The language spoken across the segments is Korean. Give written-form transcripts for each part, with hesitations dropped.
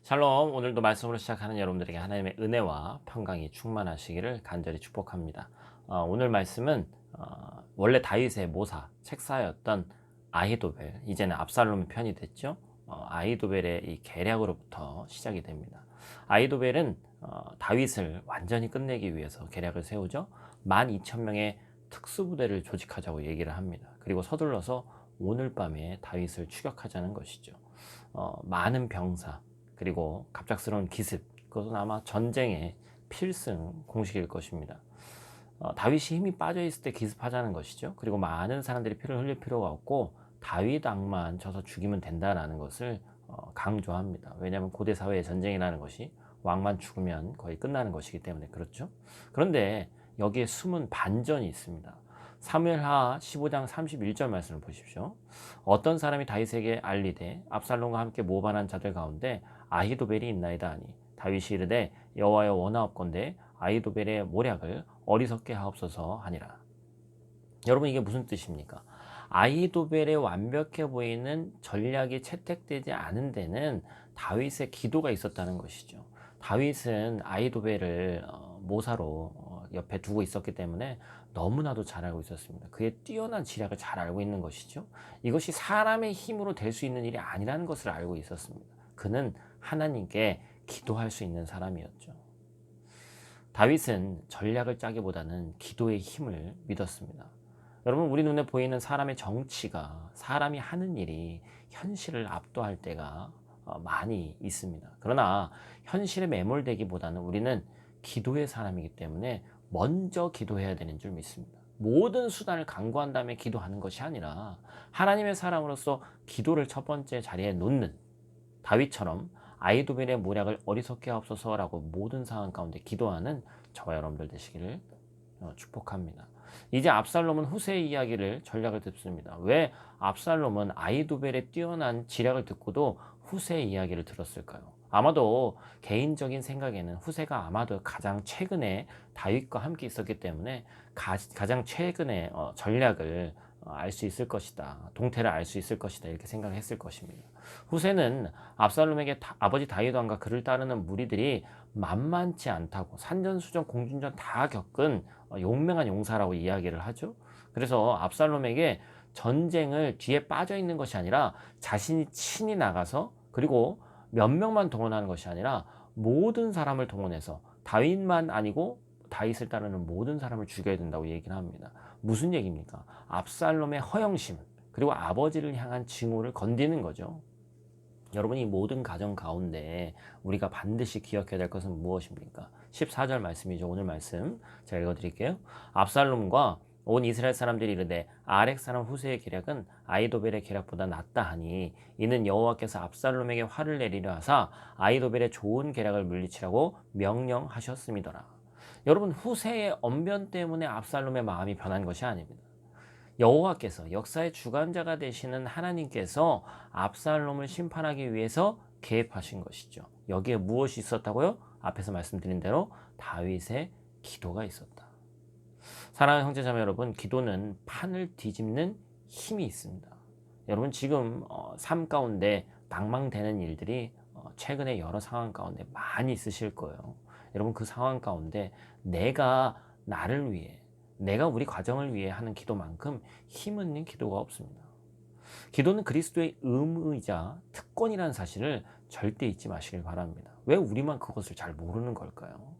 샬롬, 오늘도 말씀으로 시작하는 여러분들에게 하나님의 은혜와 평강이 충만하시기를 간절히 축복합니다. 오늘 말씀은 원래 다윗의 모사, 책사였던 아히도벨, 이제는 압살롬 편이 됐죠. 아히도벨의 이 계략으로부터 시작이 됩니다. 아히도벨은 다윗을 완전히 끝내기 위해서 계략을 세우죠. 12,000명의 특수부대를 조직하자고 얘기를 합니다. 그리고 서둘러서 오늘 밤에 다윗을 추격하자는 것이죠. 많은 병사, 그리고 갑작스러운 기습, 그것은 아마 전쟁의 필승 공식일 것입니다. 다윗이 힘이 빠져 있을 때 기습하자는 것이죠. 그리고 많은 사람들이 피를 흘릴 필요가 없고 다윗 왕만 져서 죽이면 된다라는 것을 강조합니다. 왜냐하면 고대 사회의 전쟁이라는 것이 왕만 죽으면 거의 끝나는 것이기 때문에 그렇죠. 그런데 여기에 숨은 반전이 있습니다. 사무엘하 15장 31절 말씀을 보십시오. 어떤 사람이 다윗에게 알리되 압살롬과 함께 모반한 자들 가운데 아히도벨이 있나이다 하니 다윗이 이르되 여호와여 원하옵건대 아히도벨의 모략을 어리석게 하옵소서 하니라. 여러분, 이게 무슨 뜻입니까? 아히도벨의 완벽해 보이는 전략이 채택되지 않은 데는 다윗의 기도가 있었다는 것이죠. 다윗은 아히도벨을 모사로 옆에 두고 있었기 때문에 너무나도 잘 알고 있었습니다. 그의 뛰어난 지략을 잘 알고 있는 것이죠. 이것이 사람의 힘으로 될 수 있는 일이 아니라는 것을 알고 있었습니다. 그는 하나님께 기도할 수 있는 사람이었죠. 다윗은 전략을 짜기보다는 기도의 힘을 믿었습니다. 여러분, 우리 눈에 보이는 사람의 정치가, 사람이 하는 일이 현실을 압도할 때가 많이 있습니다. 그러나 현실에 매몰되기보다는 우리는 기도의 사람이기 때문에 먼저 기도해야 되는 줄 믿습니다. 모든 수단을 강구한 다음에 기도하는 것이 아니라 하나님의 사람으로서 기도를 첫 번째 자리에 놓는, 다윗처럼 아히도벨의 모략을 어리석게 하옵소서라고 모든 상황 가운데 기도하는 저와 여러분들 되시기를 축복합니다. 이제 압살롬은 후세의 이야기를 전략을 듣습니다. 왜 압살롬은 아히도벨의 뛰어난 지략을 듣고도 후세의 이야기를 들었을까요? 아마도 개인적인 생각에는 후세가 아마도 가장 최근에 다윗과 함께 있었기 때문에 가장 최근에 전략을 알 수 있을 것이다. 동태를 알 수 있을 것이다. 이렇게 생각했을 것입니다. 후세는 압살롬에게 아버지 다윗 왕과 그를 따르는 무리들이 만만치 않다고 산전수전 공중전 다 겪은 용맹한 용사라고 이야기를 하죠. 그래서 압살롬에게 전쟁을 뒤에 빠져 있는 것이 아니라 자신이 친히 나가서, 그리고 몇 명만 동원하는 것이 아니라 모든 사람을 동원해서 다윗만 아니고 다윗을 따르는 모든 사람을 죽여야 된다고 얘기를 합니다. 무슨 얘기입니까? 압살롬의 허영심, 그리고 아버지를 향한 증오를 건드리는 거죠. 여러분, 이 모든 가정 가운데 우리가 반드시 기억해야 될 것은 무엇입니까? 14절 말씀이죠. 오늘 말씀 제가 읽어드릴게요. 압살롬과 온 이스라엘 사람들이 이르되 아렉 사람 후세의 계략은 아히도벨의 계략보다 낫다 하니 이는 여호와께서 압살롬에게 화를 내리려 하사 아히도벨의 좋은 계략을 물리치라고 명령하셨음이더라. 여러분, 후세의 언변 때문에 압살롬의 마음이 변한 것이 아닙니다. 여호와께서, 역사의 주관자가 되시는 하나님께서 압살롬을 심판하기 위해서 개입하신 것이죠. 여기에 무엇이 있었다고요? 앞에서 말씀드린 대로 다윗의 기도가 있었다. 사랑하는 형제자매 여러분, 기도는 판을 뒤집는 힘이 있습니다. 여러분, 지금 삶 가운데 망망되는 일들이 최근에 여러 상황 가운데 많이 있으실 거예요. 여러분, 그 상황 가운데 내가 나를 위해, 내가 우리 가정을 위해 하는 기도만큼 힘있는 기도가 없습니다. 기도는 그리스도의 의무이자 특권이라는 사실을 절대 잊지 마시길 바랍니다. 왜 우리만 그것을 잘 모르는 걸까요?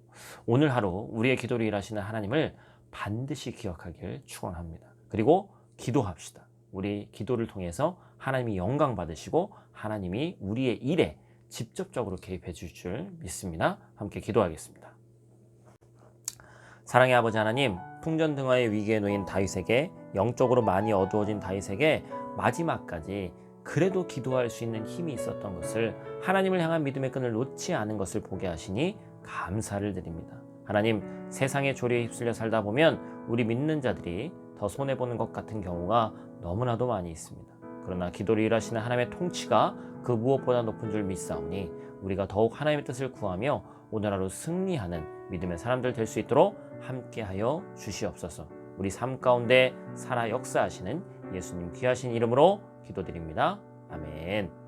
오늘 하루 우리의 기도를 일하시는 하나님을 반드시 기억하길 축원합니다. 그리고 기도합시다. 우리 기도를 통해서 하나님이 영광 받으시고 하나님이 우리의 일에 직접적으로 개입해 주실 줄 믿습니다. 함께 기도하겠습니다. 사랑의 아버지 하나님, 풍전등화의 위기에 놓인 다윗에게, 영적으로 많이 어두워진 다윗에게 마지막까지 그래도 기도할 수 있는 힘이 있었던 것을, 하나님을 향한 믿음의 끈을 놓지 않은 것을 보게 하시니 감사를 드립니다. 하나님, 세상의 조리에 휩쓸려 살다 보면 우리 믿는 자들이 더 손해보는 것 같은 경우가 너무나도 많이 있습니다. 그러나 기도를 일하시는 하나님의 통치가 그 무엇보다 높은 줄 믿사오니 우리가 더욱 하나님의 뜻을 구하며 오늘 하루 승리하는 믿음의 사람들 될 수 있도록 함께하여 주시옵소서. 우리 삶 가운데 살아 역사하시는 예수님 귀하신 이름으로 기도드립니다. 아멘.